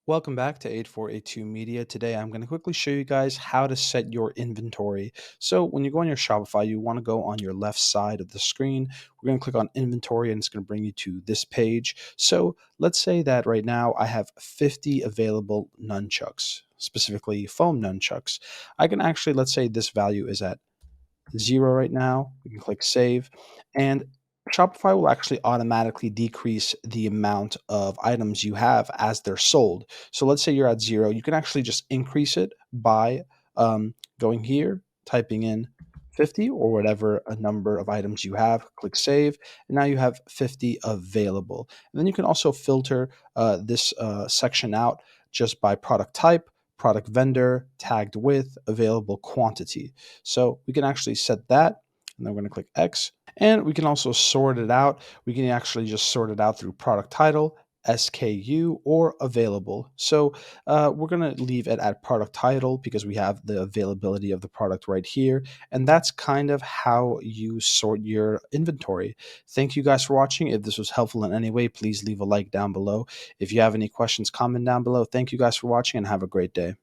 Welcome back to 8482 Media. Today I'm going to quickly show you guys how to set your inventory. So when you go on your Shopify, you want to go on your left side of the screen. We're going to click on inventory and it's going to bring you to this page. So let's say that right now I have 50 available nunchucks, specifically foam nunchucks. I can actually, let's say this value is at 0 right now. We can click save, and Shopify will actually automatically decrease the amount of items you have as they're sold. So let's say you're at 0, you can actually just increase it by going here, typing in 50 or whatever a number of items you have, click save, and now you have 50 available. And then you can also filter this section out just by product type, product vendor, tagged with, available quantity. So we can actually set that, and then we're going to click X. And we can also sort it out. We can actually just sort it out through product title, SKU, or available. So we're going to leave it at product title because we have the availability of the product right here. And that's kind of how you sort your inventory. Thank you guys for watching. If this was helpful in any way, please leave a like down below. If you have any questions, comment down below. Thank you guys for watching and have a great day.